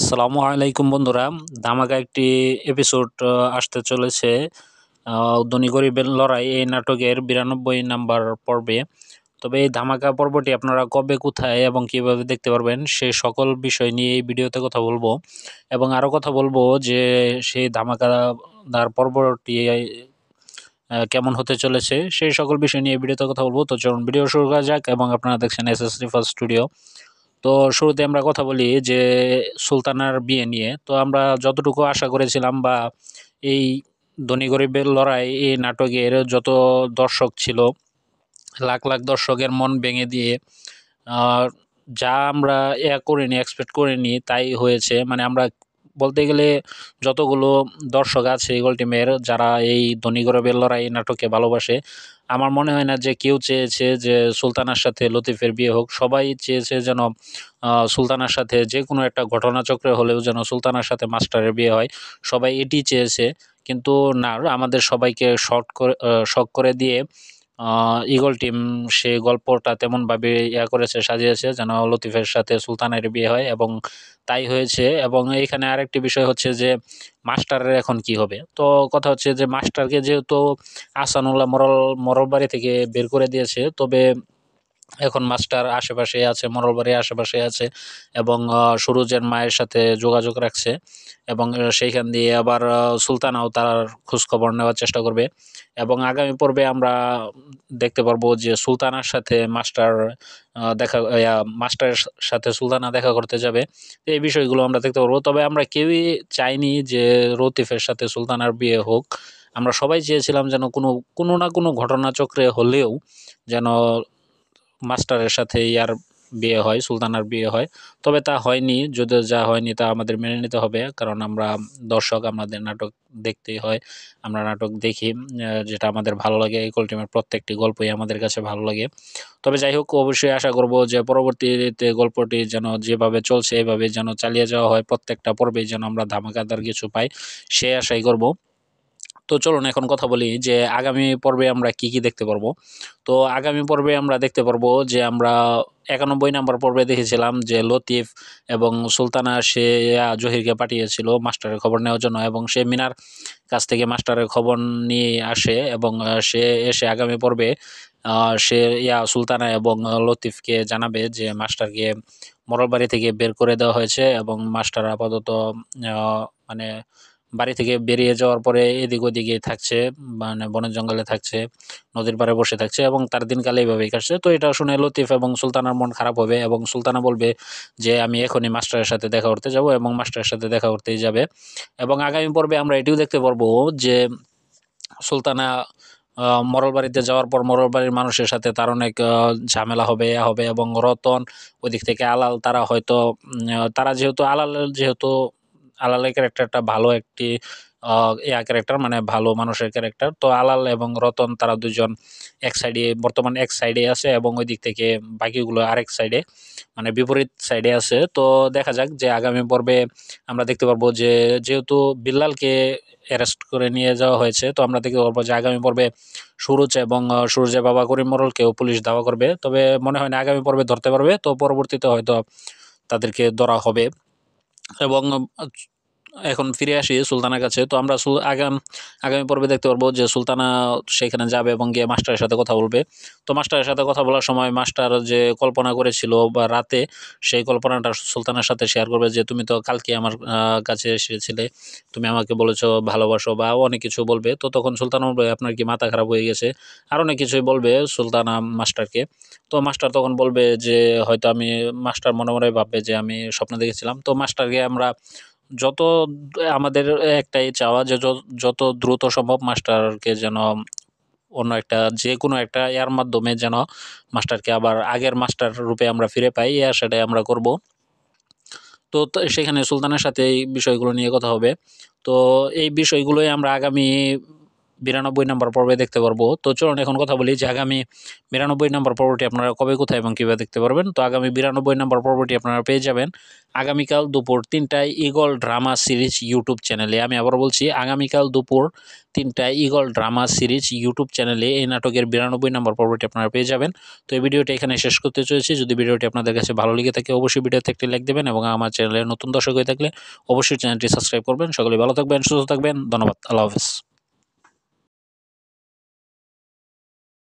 আসসালামু আলাইকুম বন্ধুরা। ধামাকা একটি এপিসোড আসতে চলেছে ধনী গরিবের লড়াই এই নাটকের 92 নাম্বার পর্বে। তবে এই ধামাকা পর্বটি আপনারা কবে, কোথায় এবং কিভাবে দেখতে পারবেন সে সকল বিষয় নিয়ে এই ভিডিওতে কথা বলবো। এবং আরও কথা বলবো যে সেই ধামাকাদার পর্বটি কেমন হতে চলেছে সেই সকল বিষয় নিয়ে এই ভিডিওতে কথা বলবো। তো চলুন ভিডিও শুরু করা যাক এবং আপনারা দেখছেন এসএস রিফার স্টুডিও। তো শুরুতে আমরা কথা বলি যে সুলতানার বিয়ে নিয়ে। তো আমরা যতটুকু আশা করেছিলাম বা এই ধনী গরিবের লড়াই এই নাটকের যত দর্শক ছিল, লাখ লাখ দর্শকের মন ভেঙে দিয়ে আহ, যা আমরা করিনি, এক্সপেক্ট করিনি তাই হয়েছে। মানে আমরা বলতে গেলে যতগুলো দর্শক আছে ইগল টিমের যারা এই ধনী গরিবের লড়াই নাটকে ভালোবাসে, আমার মনে হয় না যে কেউ চেয়েছে যে সুলতানার সাথে লতিফের বিয়ে হোক। সবাই চেয়েছে যেন সুলতানার সাথে যে কোনো একটা ঘটনাচক্রে হলেও যেন সুলতানার সাথে মাস্টারের বিয়ে হয়। সবাই এটি চেয়েছে, কিন্তু না, আমাদের সবাইকে শক করে দিয়ে ঈগল টিম সে গল্পটা তেমনভাবে করেছে, সাজিয়েছে যেন লতিফের সাথে সুলতানের বিয়ে হয়, এবং তাই হয়েছে। এবং এইখানে আরেকটি বিষয় হচ্ছে যে মাস্টারের এখন কি হবে। তো কথা হচ্ছে যে মাস্টারকে যেহেতু আসানুল্লাহ মরল বাড়ি থেকে বের করে দিয়েছে, তবে এখন মাস্টার আশেপাশে আছে, মরলবাড়ির আশেপাশে আছে, এবং সুরুজের মায়ের সাথে যোগাযোগ রাখছে, এবং সেইখান দিয়ে আবার সুলতানাও তার খোঁজখবর নেওয়ার চেষ্টা করবে। এবং আগামী পর্বে আমরা দেখতে পারবো যে সুলতানার সাথে মাস্টারের সাথে সুলতানা দেখা করতে যাবে। তো এই বিষয়গুলো আমরা দেখতে পারবো। তবে আমরা কেউই চাইনি যে রতিফের সাথে সুলতানার বিয়ে হোক। আমরা সবাই চেয়েছিলাম যেন কোনো কোনো না কোনো ঘটনাচক্রে হলেও যেন মাস্টারের সাথে ইয়ার বিয়ে হয়, সুলতানার বিয়ে হয়। তবে তা হয়নি, যদিও যা হয়নি তা আমাদের মেনে নিতে হবে, কারণ আমরা দর্শক, আমাদের নাটক দেখতেই হয়। আমরা নাটক দেখি, যেটা আমাদের ভালো লাগে। এই টিমের প্রত্যেকটি গল্পই আমাদের কাছে ভালো লাগে। তবে যাই হোক, অবশ্যই আশা করব যে পরবর্তীতে গল্পটি যেন যেভাবে চলছে এভাবে যেন চালিয়ে যাওয়া হয়, প্রত্যেকটা পর্বেই যেন আমরা ধামাকাদার কিছু পাই, সে আশাই করব। তো চলুন এখন কথা বলি যে আগামী পর্বে আমরা কি কি দেখতে পারবো। তো আগামী পর্বে আমরা দেখতে পারবো যে আমরা 91 নম্বর পর্বে দেখেছিলাম যে লতিফ এবং সুলতানা সে জহিরকে পাঠিয়েছিল মাস্টারের খবর নেওয়ার জন্য, এবং সে মিনার কাছ থেকে মাস্টারের খবর নিয়ে আসে, এবং সে এসে আগামী পর্বে সে সুলতানা এবং লতিফকে জানাবে যে মাস্টারকে মরলবাড়ি থেকে বের করে দেওয়া হয়েছে, এবং মাস্টার আপাতত মানে বাড়ি থেকে বেরিয়ে যাওয়ার পরে এদিক ওদিকে থাকছে, মানে বনের জঙ্গলে থাকছে, নদীর পাড়ে বসে থাকছে, এবং তার দিনকাল এইভাবেই কাটছে। তো এটা শুনে লতিফ এবং সুলতানার মন খারাপ হবে, এবং সুলতানা বলবে যে আমি এখনই মাস্টারের সাথে দেখা করতে যাব, এবং মাস্টারের সাথে দেখা করতেই যাবে। এবং আগামী পর্বে আমরা এটিও দেখতে পারবো যে সুলতানা মরল বাড়িতে যাওয়ার পর মরল বাড়ির মানুষের সাথে তার অনেক ঝামেলা হবে, হবে, এবং রতন ওইদিক থেকে আলাল তারা হয়তো তারা যেহেতু আলালের ক্যারেক্টারটা ভালো একটি ক্যারেক্টার, মানে ভালো মানুষের ক্যারেক্টার। তো আলাল এবং রতন তারা দুজন বর্তমান এক সাইডে আছে, এবং ওই দিক থেকে বাকিগুলো আরেক সাইডে, মানে বিপরীত সাইডে আছে। তো দেখা যাক যে আগামী পর্বে আমরা দেখতে পারবো যে যেহেতু বিল্লালকে অ্যারেস্ট করে নিয়ে যাওয়া হয়েছে, তো আমরা দেখতে পারবো যে আগামী পর্বে সুরজ এবং সুরজের বাবা করিম মোড়লকেও পুলিশ দাওয়া করবে। তবে মনে হয় না আগামী পর্বে ধরতে পারবে, তো পরবর্তীতে হয়তো তাদেরকে ধরা হবে। এবং এখন ফিরে আসি সুলতানার কাছে। তো আমরা আগামী পর্বে দেখতে পারবো যে সুলতানা সেখানে যাবে এবং গিয়ে মাস্টারের সাথে কথা বলবে। তো মাস্টারের সাথে কথা বলার সময় মাস্টার যে কল্পনা করেছিল বা রাতে, সেই কল্পনাটা সুলতানের সাথে শেয়ার করবে যে তুমি তো কালকে আমার কাছে এসেছিলে, তুমি আমাকে বলেছো ভালোবাসো, বা অনেক কিছু বলবে। তো তখন সুলতানা বলবে আপনার কি মাথা খারাপ হয়ে গেছে, আর অনেক কিছুই বলবে সুলতানা মাস্টারকে। তো মাস্টার তখন বলবে যে হয়তো মাস্টার মনে মনে ভাববে যে আমি স্বপ্ন দেখেছিলাম। তো মাস্টারকে আমরা যত আমাদের একটাই চাওয়া যে যত দ্রুত সম্ভব মাস্টারকে যেন অন্য একটা যে কোনো একটা মাধ্যমে যেন মাস্টারকে আবার আগের মাস্টার রূপে আমরা ফিরে পাই, সেটাই আমরা করব। সেখানে সুলতানের সাথে এই বিষয়গুলো নিয়ে কথা হবে। তো এই বিষয়গুলোই আমরা আগামী 92 নম্বর পর্বে দেখতে পারবো। তো চলুন এখন কথা বলি যে আগামী 92 নম্বর পর্বটি আপনারা কবে, কোথায় এবং কীভাবে দেখতে পারবেন। তো আগামী 92 নম্বর পর্বটি আপনারা পেয়ে যাবেন আগামীকাল দুপুর 3টায় ঈগল ড্রামা সিরিজ ইউটিউব চ্যানেলে। আমি আবার বলছি, আগামীকাল দুপুর 3টায় ঈগল ড্রামা সিরিজ ইউটিউব চ্যানেলে এই নাটকের 92 নম্বর পর্বটি আপনারা পেয়ে যাবেন। তো এই ভিডিওটি এখানে শেষ করতে চলেছি। যদি ভিডিওটি আপনাদের কাছে ভালো লেগে থাকে অবশ্যই ভিডিওতে একটি লাইক দেবেন এবং আমার চ্যানেলে নতুন দর্শক হয়ে থাকলে অবশ্যই চ্যানেলটি সাবস্ক্রাইব করবেন। সকলে ভালো থাকবেন, সুস্থ থাকবেন। ধন্যবাদ। আল্লাহ হাফেজ।